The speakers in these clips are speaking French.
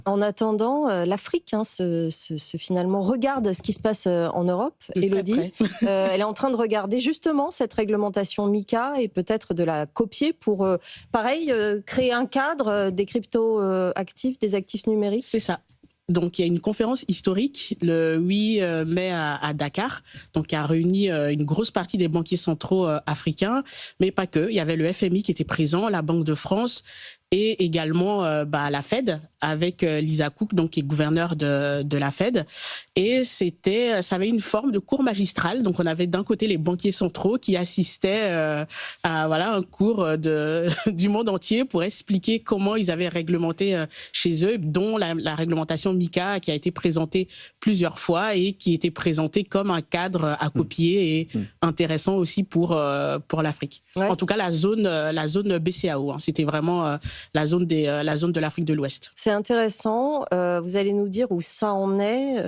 En attendant, l'Afrique finalement regarde ce qui se passe en Europe. De très Élodie, près. elle est en train de regarder justement cette réglementation MiCA et peut-être de la copier pour, pareil, créer un cadre des crypto-actifs, des actifs numériques. C'est ça. Donc, il y a une conférence historique le 8 mai à Dakar, donc qui a réuni une grosse partie des banquiers centraux africains, mais pas que. Il y avait le FMI qui était présent, la Banque de France et également la Fed avec Lisa Cook, donc qui est gouverneur de la Fed. Et ça avait une forme de cours magistral. Donc, on avait d'un côté les banquiers centraux qui assistaient à un cours du monde entier pour expliquer comment ils avaient réglementé chez eux, dont la réglementation MiCA qui a été présentée plusieurs fois et qui était présentée comme un cadre à copier et intéressant aussi pour l'Afrique. Ouais. En tout cas, la zone BCAO, hein, c'était vraiment la zone de l'Afrique de l'Ouest. C'est intéressant. Vous allez nous dire où ça en est.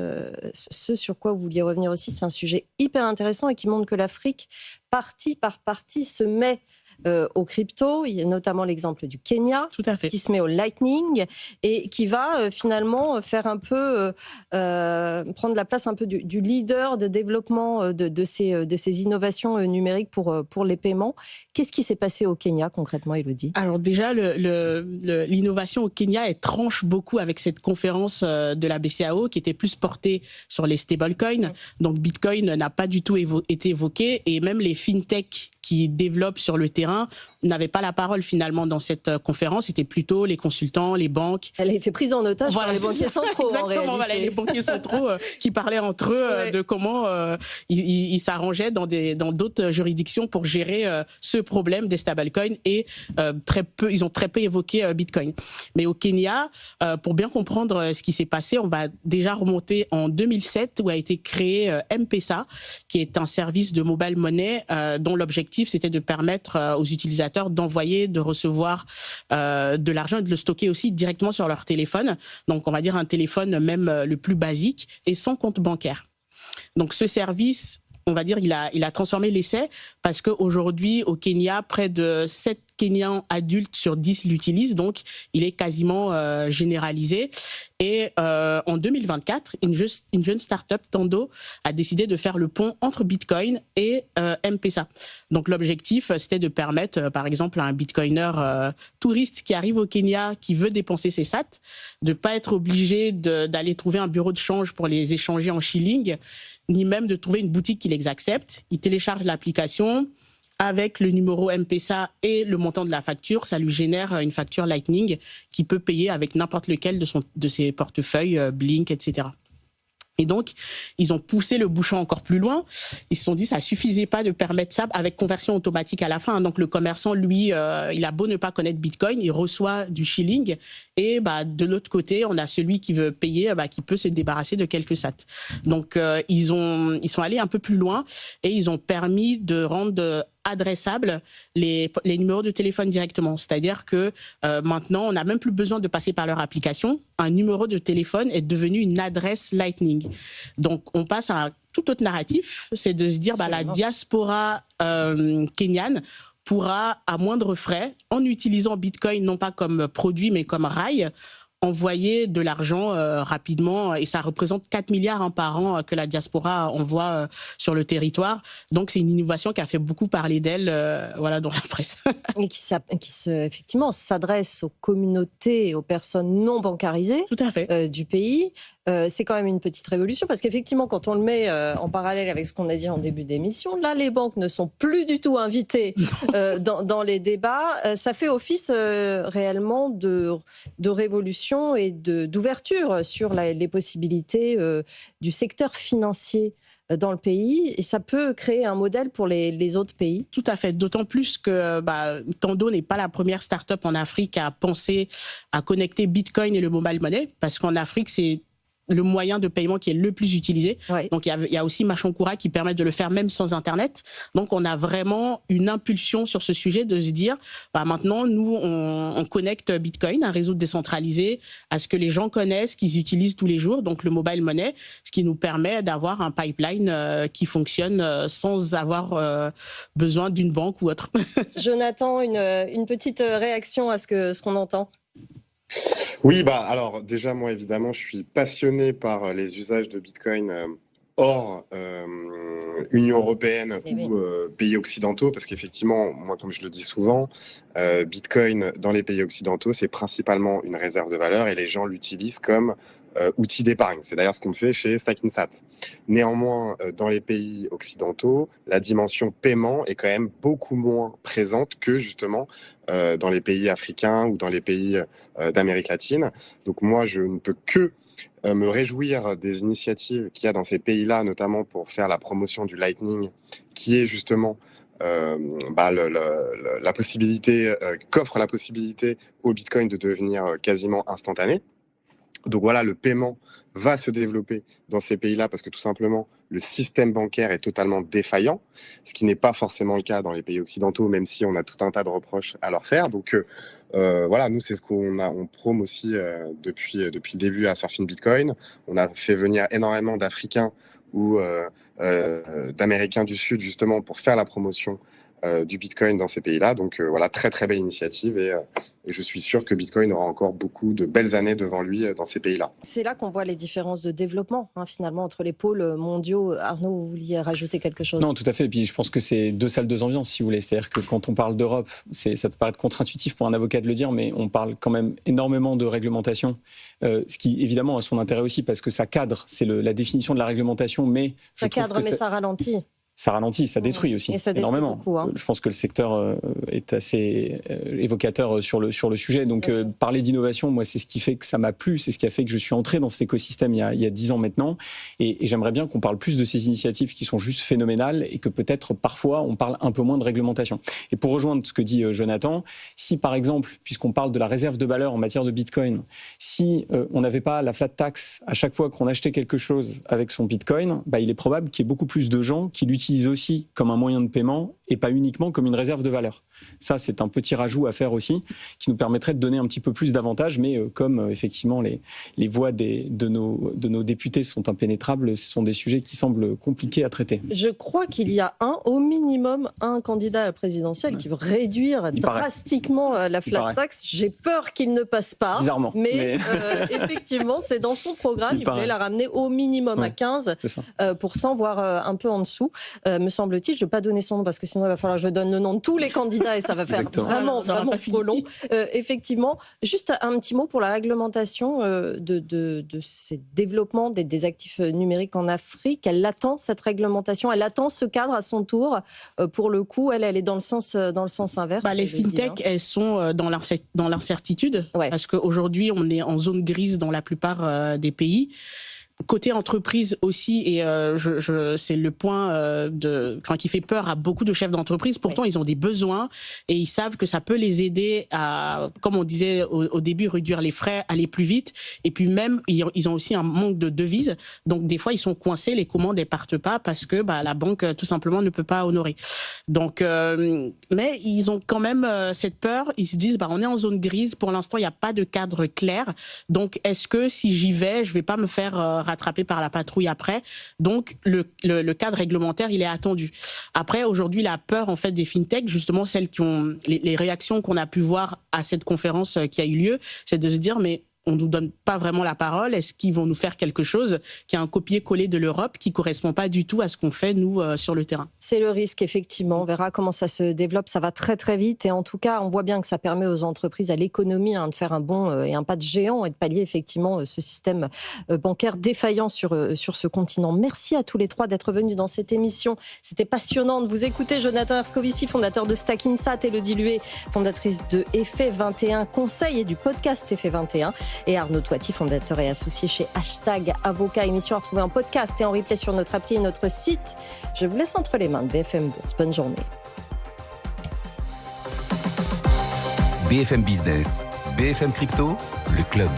Ce sur quoi vous vouliez revenir aussi, c'est un sujet hyper intéressant et qui montre que l'Afrique, partie par partie, se met aux cryptos. Il y a notamment l'exemple du Kenya, Tout à fait. qui se met au Lightning et qui va finalement faire un peu prendre la place un peu du leader de développement de ces innovations numériques pour les paiements. Qu'est-ce qui s'est passé au Kenya concrètement, Élodie ? Alors déjà, l'innovation au Kenya, elle tranche beaucoup avec cette conférence de la BCAO qui était plus portée sur les stablecoins. Donc Bitcoin n'a pas du tout été évoqué et même les fintechs qui développent sur le terrain n'avaient pas la parole finalement dans cette conférence. C'était plutôt les consultants, les banques. Elle a été prise en otage par les banquiers centraux. Exactement, voilà, les banquiers centraux qui parlaient entre eux de comment ils s'arrangeaient dans d'autres juridictions pour gérer ce problème des stablecoins et ils ont très peu évoqué Bitcoin. Mais au Kenya, pour bien comprendre ce qui s'est passé, on va déjà remonter en 2007 où a été créé M-Pesa, qui est un service de mobile money dont l'objectif c'était de permettre aux utilisateurs d'envoyer, de recevoir de l'argent et de le stocker aussi directement sur leur téléphone. Donc on va dire un téléphone même le plus basique et sans compte bancaire. Donc ce service, on va dire, il a transformé l'essai parce qu'aujourd'hui, au Kenya, près de 7 Kenyans adultes sur 10 l'utilisent, donc il est quasiment généralisé. Et en 2024, une jeune start-up, Tando, a décidé de faire le pont entre Bitcoin et M-Pesa. Donc l'objectif, c'était de permettre, par exemple, à un Bitcoiner touriste qui arrive au Kenya, qui veut dépenser ses sats, de ne pas être obligé d'aller trouver un bureau de change pour les échanger en shilling, ni même de trouver une boutique qui les accepte. Il télécharge l'application avec le numéro M-Pesa et le montant de la facture, ça lui génère une facture Lightning qu'il peut payer avec n'importe lequel de ses portefeuilles, Blink, etc. Et donc, ils ont poussé le bouchon encore plus loin. Ils se sont dit, ça suffisait pas de permettre ça avec conversion automatique à la fin. Donc, le commerçant, lui, il a beau ne pas connaître Bitcoin, il reçoit du shilling. Et de l'autre côté, on a celui qui veut payer, qui peut se débarrasser de quelques sats. Donc, ils sont allés un peu plus loin et ils ont permis de rendre adressables les numéros de téléphone directement. C'est-à-dire que maintenant, on n'a même plus besoin de passer par leur application. Un numéro de téléphone est devenu une adresse Lightning. Donc, on passe à un tout autre narratif, c'est de se dire la diaspora kenyane pourra, à moindre frais, en utilisant Bitcoin, non pas comme produit, mais comme rail, envoyer de l'argent rapidement, et ça représente 4 milliards par an que la diaspora envoie sur le territoire. Donc c'est une innovation qui a fait beaucoup parler d'elle dans la presse. Et effectivement s'adresse aux communautés et aux personnes non bancarisées. Tout à fait. Du pays. C'est quand même une petite révolution parce qu'effectivement, quand on le met en parallèle avec ce qu'on a dit en début d'émission, là, les banques ne sont plus du tout invitées dans les débats. Ça fait office réellement de révolution et d'ouverture sur les possibilités du secteur financier dans le pays, et ça peut créer un modèle pour les autres pays. Tout à fait, d'autant plus que Tando n'est pas la première start-up en Afrique à penser à connecter Bitcoin et le mobile money, parce qu'en Afrique, c'est le moyen de paiement qui est le plus utilisé. Ouais. Donc, il y a aussi Machankura qui permet de le faire même sans Internet. Donc, on a vraiment une impulsion sur ce sujet de se dire, maintenant, nous, on connecte Bitcoin, un réseau décentralisé, à ce que les gens connaissent, qu'ils utilisent tous les jours, donc le mobile money, ce qui nous permet d'avoir un pipeline qui fonctionne sans avoir besoin d'une banque ou autre. Jonathan, une petite réaction à ce qu'on entend? Oui, alors déjà, moi, évidemment, je suis passionné par les usages de Bitcoin hors Union européenne Eh oui. ou pays occidentaux, parce qu'effectivement, moi, comme je le dis souvent, Bitcoin dans les pays occidentaux, c'est principalement une réserve de valeur et les gens l'utilisent comme outil d'épargne. C'est d'ailleurs ce qu'on fait chez Stackinsat. Néanmoins, dans les pays occidentaux, la dimension paiement est quand même beaucoup moins présente que justement dans les pays africains ou dans les pays d'Amérique latine. Donc moi, je ne peux que me réjouir des initiatives qu'il y a dans ces pays-là, notamment pour faire la promotion du Lightning, qui est justement la possibilité, qu'offre la possibilité au Bitcoin de devenir quasiment instantané. Donc voilà, le paiement va se développer dans ces pays-là parce que tout simplement, le système bancaire est totalement défaillant, ce qui n'est pas forcément le cas dans les pays occidentaux, même si on a tout un tas de reproches à leur faire. Donc voilà, nous, c'est ce on prône aussi depuis le début à Surfing Bitcoin. On a fait venir énormément d'Africains ou d'Américains du Sud, justement, pour faire la promotion du Bitcoin dans ces pays-là. Donc voilà, très très belle initiative et je suis sûr que Bitcoin aura encore beaucoup de belles années devant lui dans ces pays-là. C'est là qu'on voit les différences de développement, finalement, entre les pôles mondiaux. Arnaud, vous vouliez rajouter quelque chose ? Non, tout à fait. Et puis je pense que c'est deux salles, deux ambiances, si vous voulez. C'est-à-dire que quand on parle d'Europe, ça peut paraître contre-intuitif pour un avocat de le dire, mais on parle quand même énormément de réglementation, ce qui évidemment a son intérêt aussi parce que ça cadre, c'est la définition de la réglementation, mais... Ça cadre, mais ça ralentit. Ça ralentit, ça détruit aussi, et ça détruit énormément. Beaucoup, Je pense que le secteur est assez évocateur sur le sujet. Donc parler d'innovation, moi, c'est ce qui fait que ça m'a plu, c'est ce qui a fait que je suis entré dans cet écosystème il y a 10 ans maintenant. Et j'aimerais bien qu'on parle plus de ces initiatives qui sont juste phénoménales et que peut-être parfois on parle un peu moins de réglementation. Et pour rejoindre ce que dit Jonathan, si par exemple, puisqu'on parle de la réserve de valeur en matière de Bitcoin, si on n'avait pas la flat tax à chaque fois qu'on achetait quelque chose avec son Bitcoin, il est probable qu'il y ait beaucoup plus de gens qui l'utilisent aussi comme un moyen de paiement et pas uniquement comme une réserve de valeur. Ça, c'est un petit rajout à faire aussi qui nous permettrait de donner un petit peu plus d'avantages, mais comme effectivement les voix de nos députés sont impénétrables, ce sont des sujets qui semblent compliqués à traiter. Je crois qu'il y a au minimum un candidat à la présidentielle qui veut réduire drastiquement la flat tax. J'ai peur qu'il ne passe pas. Bizarrement. Mais effectivement, c'est dans son programme. Il voulait la ramener au minimum à 15%, voire un peu en dessous, me semble-t-il. Je ne vais pas donner son nom parce que sinon il va falloir que je donne le nom de tous les candidats et ça va faire vraiment trop long. Effectivement, juste un petit mot pour la réglementation de ces développements des actifs numériques en Afrique. Elle attend cette réglementation, elle attend ce cadre à son tour. Pour le coup, elle est dans le sens inverse. Les fintechs, elles sont dans l'incertitude parce qu'aujourd'hui, on est en zone grise dans la plupart des pays. Côté entreprise aussi, et c'est le point qui fait peur à beaucoup de chefs d'entreprise. Pourtant, ils ont des besoins et ils savent que ça peut les aider à, comme on disait au début, réduire les frais, aller plus vite. Et puis même, ils ont aussi un manque de devises. Donc, des fois, ils sont coincés, les commandes ne partent pas parce que la banque, tout simplement, ne peut pas honorer. Donc, mais ils ont quand même cette peur. Ils se disent, on est en zone grise. Pour l'instant, il n'y a pas de cadre clair. Donc, est-ce que si j'y vais, je ne vais pas me faire rattrapé par la patrouille après. Donc, le cadre réglementaire, il est attendu. Après, aujourd'hui, la peur, en fait, des fintechs, justement, celles qui ont les réactions qu'on a pu voir à cette conférence qui a eu lieu, c'est de se dire, mais on ne nous donne pas vraiment la parole. Est-ce qu'ils vont nous faire quelque chose qui est un copier-coller de l'Europe qui ne correspond pas du tout à ce qu'on fait, nous, sur le terrain? C'est le risque, effectivement. On verra comment ça se développe. Ça va très, très vite. Et en tout cas, on voit bien que ça permet aux entreprises, à l'économie, de faire un bond et un pas de géant et de pallier, effectivement, ce système bancaire défaillant sur ce continent. Merci à tous les trois d'être venus dans cette émission. C'était passionnant de vous écouter. Jonathan Erskovici, fondateur de Stackinsat, Élodie Luet, fondatrice de Effet 21 Conseil et du podcast Effet 21. Et Arnaud Toiti, fondateur et associé chez #Avocat. Émission à retrouver en podcast et en replay sur notre appli et notre site. Je vous laisse entre les mains de BFM Bourse. Bonne journée. BFM Business, BFM Crypto, le club.